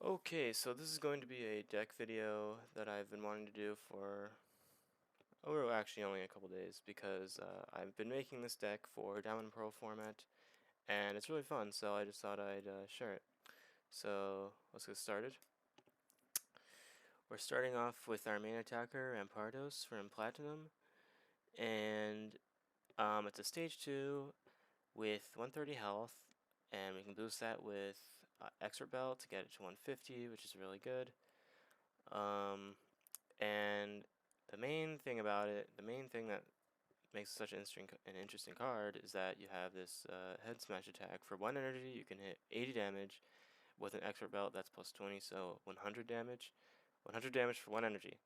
Okay, so this is going to be a deck video that I've been wanting to do for, actually only a couple days because I've been making this deck for Diamond and Pearl format and it's really fun, so I just thought I'd share it. So let's get started. We're starting off with our main attacker, Ampardos from Platinum, and it's a stage 2 with 130 health, and we can boost that with Expert Belt to get it to 150, which is really good. And the main thing about it, the main thing that makes it such an interesting card is that you have this head smash attack. For 1 energy, you can hit 80 damage with an expert belt that's plus 20, so 100 damage. 100 damage for 1 energy.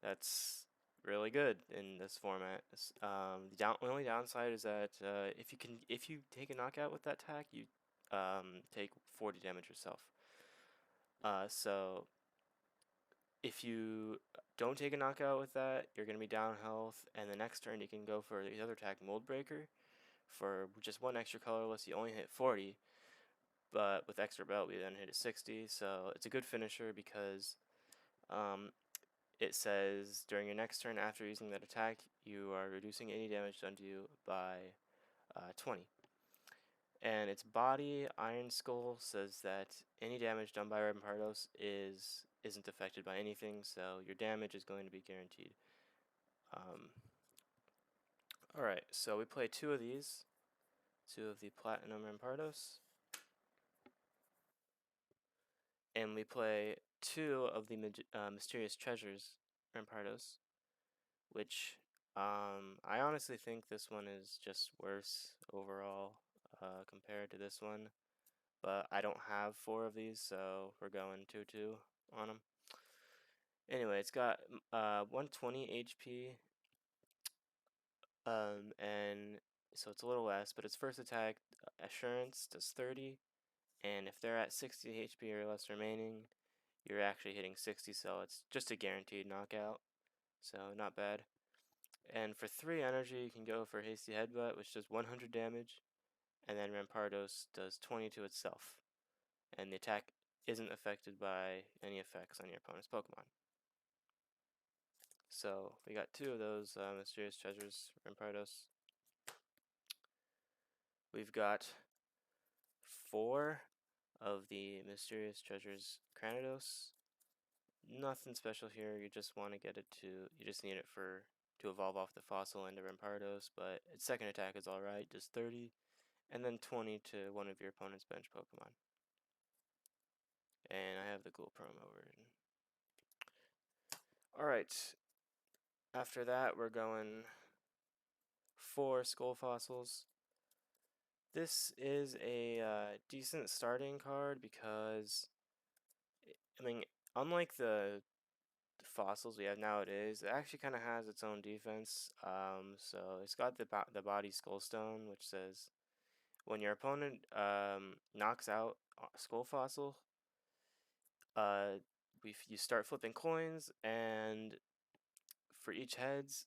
That's really good in this format. The only downside is that if you take a knockout with that attack, you take 40 damage yourself. So if you don't take a knockout with that, you're going to be down health, and the next turn you can go for the other attack, Mold Breaker. For just 1 extra colorless, you only hit 40, but with extra belt, we then hit a 60, so it's a good finisher because um, it says during your next turn after using that attack, you are reducing any damage done to you by 20. And its body, Iron Skull, says that any damage done by Rampardos isn't affected by anything, so your damage is going to be guaranteed. Alright, so we play 2 of these, 2 of the Platinum Rampardos, and we play 2 of the Mysterious Treasures Rampardos, which I honestly think this one is just worse overall compared to this one. But I don't have 4 of these, so we're going 2-2 on them. Anyway, it's got 120 HP, and so it's a little less, but its first attack, Assurance, does 30, and if they're at 60 HP or less remaining, you're actually hitting 60, so it's just a guaranteed knockout, so not bad. And for 3 energy, you can go for Hasty Headbutt, which does 100 damage, and then Rampardos does 20 to itself, and the attack isn't affected by any effects on your opponent's Pokemon. So we got 2 of those Mysterious Treasures Rampardos. We've got 4 of the Mysterious Treasures Cranidos. Nothing special here, you just want to get it to, you just need it to evolve off the fossil into Rampardos, but its second attack is alright, does 30, and then 20 to one of your opponent's bench Pokemon. And I have the Ghoul promo version. Alright, after that we're going 4 Skull Fossils. This is a decent starting card because, I mean, unlike the fossils we have nowadays, it actually kind of has its own defense. So it's got the body Skull Stone, which says when your opponent knocks out a Skull Fossil, uh, you start flipping coins, and for each heads,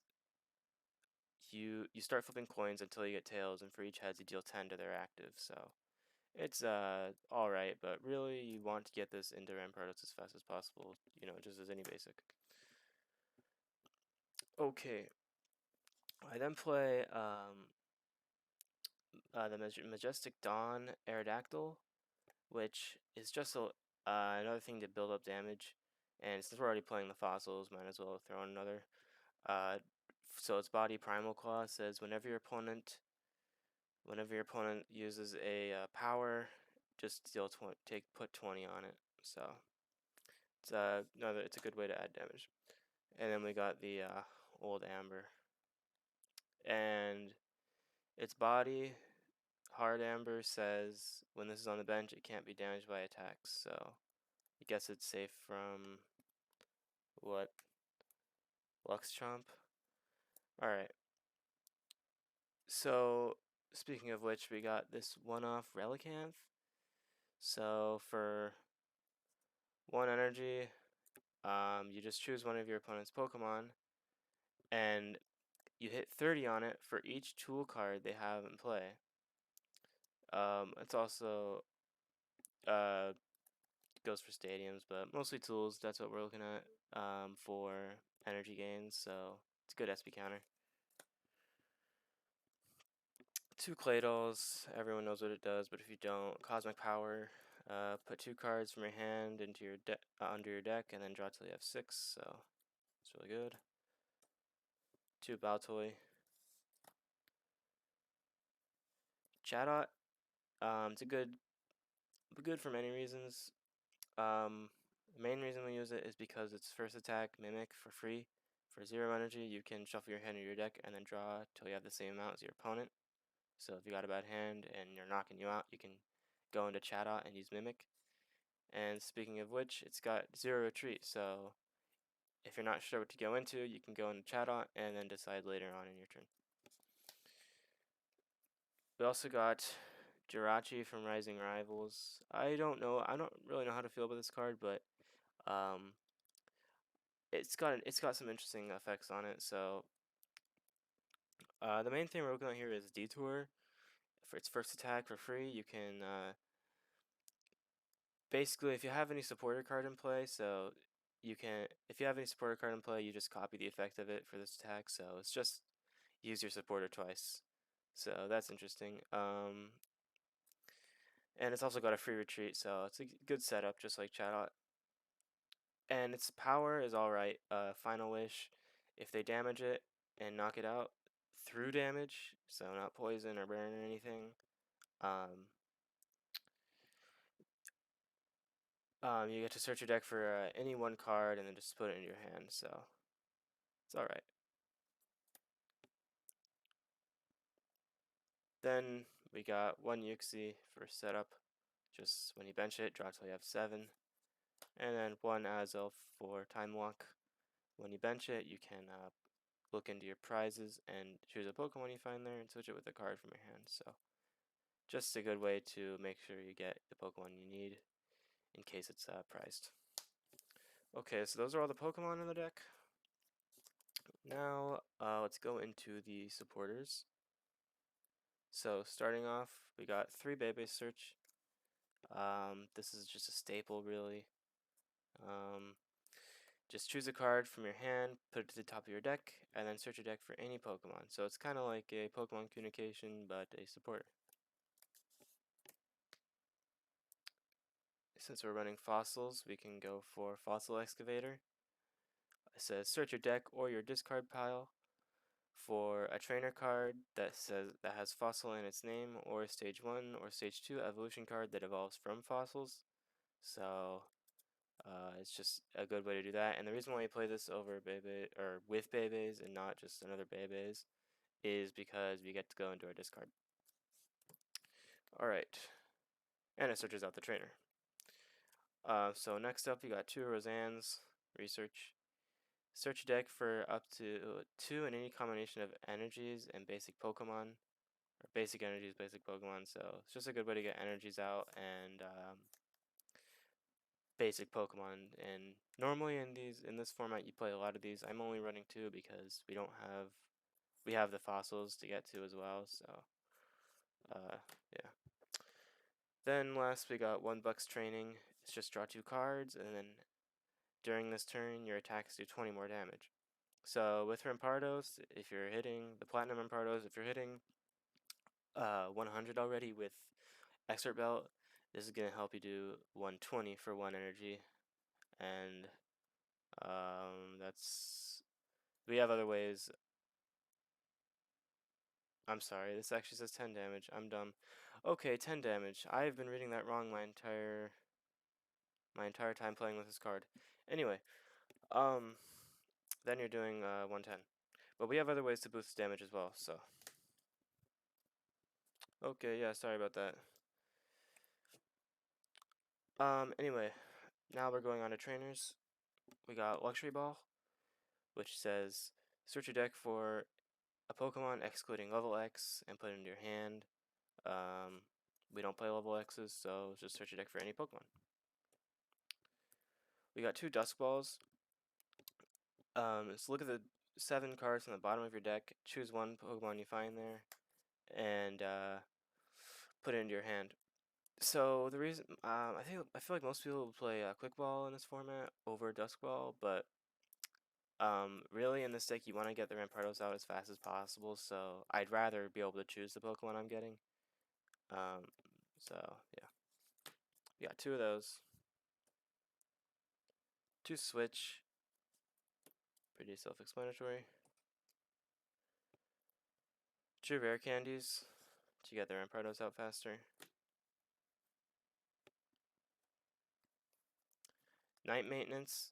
you start flipping coins until you get tails, and for each heads you deal 10 to their active. So it's alright, but really you want to get this into Rampardos as fast as possible, just as any basic. Okay, I then play the Majestic Dawn Aerodactyl, which is just another thing to build up damage. And since we're already playing the fossils, might as well throw in another. So its body Primal Claw says whenever your opponent uses a power, just put 20 on it. So it's a good way to add damage. And then we got the Old Amber, and its body Hard Amber says when this is on the bench, it can't be damaged by attacks. So I guess it's safe from what, Lux Chomp. All right. So speaking of which, we got this one-off Relicanth. So for 1 energy, you just choose one of your opponent's Pokemon, and you hit 30 on it for each tool card they have in play. It's also goes for stadiums, but mostly tools. That's what we're looking at for energy gains. So it's a good SP counter. 2 clay dolls. Everyone knows what it does, but if you don't, cosmic power. Put 2 cards from your hand into your under your deck, and then draw till you have 6. So it's really good. 2 Baltoy. Chatot. It's good for many reasons. The main reason we use it is because its first attack, Mimic, for free. For 0 energy, you can shuffle your hand into your deck and then draw till you have the same amount as your opponent. So if you got a bad hand and you're knocking you out, you can go into Chatot and use Mimic. And speaking of which, it's got 0 retreat, so if you're not sure what to go into, you can go into Chatot and then decide later on in your turn. We also got Jirachi from Rising Rivals. I don't really know how to feel about this card, but um, it's got some interesting effects on it. So the main thing we're looking at here is Detour. For its first attack for free, you can basically, if you have any supporter card in play, so if you have any supporter card in play, you just copy the effect of it for this attack. So it's just use your supporter twice. So that's interesting. And it's also got a free retreat, so it's a good setup, just like Chatot. And its power is alright. Final Wish, if they damage it and knock it out through damage, so not poison or burn or anything, you get to search your deck for any one card and then just put it in your hand, so it's alright. Then we got 1 Uxie for setup, just when you bench it, draw till you have 7. And then 1 Azel for Time Walk. When you bench it, you can look into your prizes and choose a Pokemon you find there and switch it with a card from your hand. So just a good way to make sure you get the Pokemon you need in case it's prized. Okay, so those are all the Pokemon in the deck. Now let's go into the supporters. So starting off, we got 3 Beyblade Search. This is just a staple, really. Just choose a card from your hand, put it to the top of your deck, and then search your deck for any Pokemon. So it's kind of like a Pokemon communication, but a supporter. Since we're running fossils, we can go for Fossil Excavator. It says search your deck or your discard pile for a trainer card that has fossil in its name, or a stage 1 or stage 2 evolution card that evolves from fossils. So it's just a good way to do that. And the reason why you play this over Beyblade or with Beyblades and not just another Beyblades is because we get to go into our discard. Alright, and it searches out the trainer. So next up, we got 2 Roseannes, research. Search your deck for up to 2 in any combination of energies and basic Pokemon, or basic energies, basic Pokemon. So it's just a good way to get energies out and basic Pokemon. And normally in this format, you play a lot of these. I'm only running 2 because we have the fossils to get to as well. So yeah. Then last we got 1 Bucks training. It's just draw 2 cards, and then during this turn your attacks do 20 more damage. So with Rampardos, if you're hitting the Platinum Rampardos, if you're hitting 100 already with Expert Belt, this is gonna help you do 120 for 1 energy, and we have other ways. I'm sorry, this actually says 10 damage. I'm dumb. Okay, 10 damage. I've been reading that wrong my entire time playing with this card. Anyway, then you're doing 110. But we have other ways to boost damage as well, so. Okay, yeah, sorry about that. Anyway, now we're going on to trainers. We got Luxury Ball, which says search your deck for a Pokemon excluding level X and put it into your hand. We don't play level X's, so just search your deck for any Pokemon. We got 2 Dusk Balls. So look at the 7 cards on the bottom of your deck, choose 1 Pokemon you find there, and put it into your hand. So the reason I feel like most people would play Quick Ball in this format over Dusk Ball, but really in this deck you want to get the Rampardos out as fast as possible. So I'd rather be able to choose the Pokemon I'm getting. Um, so yeah, we got two of those. Two switch, pretty self-explanatory. Two rare candies to get the Rampardos out faster. Night maintenance.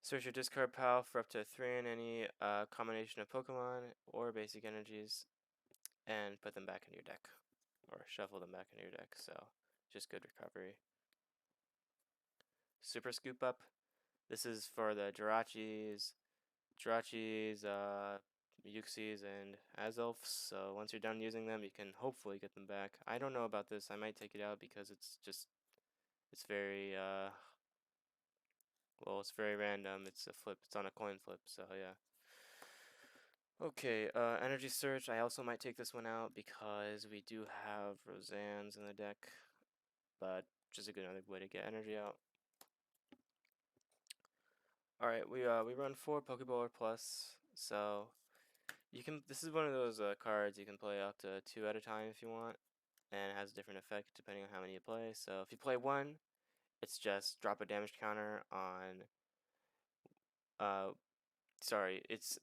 Search your discard pile for up to 3 in any combination of Pokemon or basic energies and put them back in your deck. Or shuffle them back into your deck, so just good recovery. Super Scoop Up. This is for the Jirachis, Uxies, and Azelfs. So once you're done using them, you can hopefully get them back. I don't know about this. I might take it out because it's very, well, it's very random. It's a flip. It's on a coin flip, so yeah. Okay, Energy Search. I also might take this one out because we do have Roseanne's in the deck, but just a good another way to get energy out. All right, we run 4 Pokeball plus, so you can. This is one of those cards you can play up to 2 at a time if you want, and it has a different effect depending on how many you play. So if you play one, it's just drop a damage counter on. Uh, sorry, it's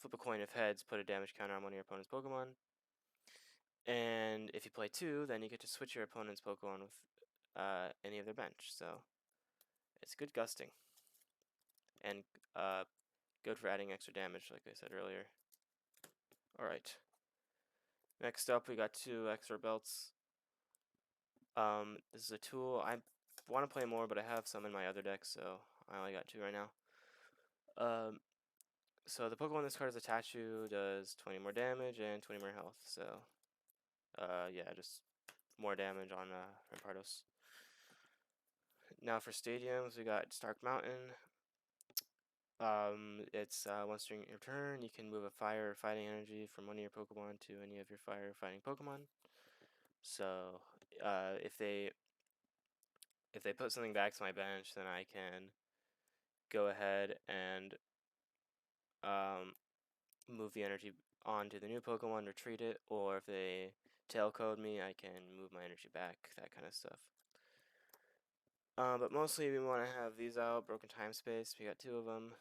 flip a coin of heads, put a damage counter on one of your opponent's Pokemon. And if you play two, then you get to switch your opponent's Pokemon with any of their bench. So it's good gusting and good for adding extra damage, like I said earlier. Alright. Next up, we got 2 extra belts. This is a tool. I want to play more, but I have some in my other deck, so I only got 2 right now. So the Pokemon this card is attached to does 20 more damage and 20 more health. So, yeah, just more damage on Rampardos. Now for stadiums, we got Stark Mountain. It's once during your turn, you can move a fire or fighting energy from one of your Pokemon to any of your fire or fighting Pokemon. So, if they put something back to my bench, then I can go ahead and move the energy onto the new Pokemon, retreat it, or if they tailcode me, I can move my energy back, that kind of stuff. But mostly we want to have these out, Broken Timespace, we got 2 of them.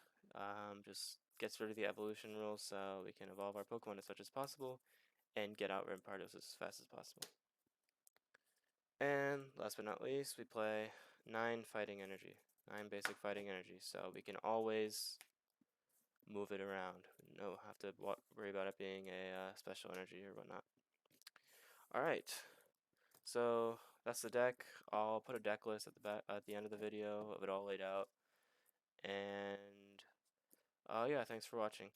Just gets rid of the evolution rules so we can evolve our Pokemon as much as possible and get out Rampardos as fast as possible. And last but not least, we play 9 fighting energy, 9 basic fighting energy, so we can always move it around. No have to worry about it being a special energy or whatnot. Alright, so that's the deck. I'll put a deck list at the end of the video of it all laid out. And yeah, thanks for watching.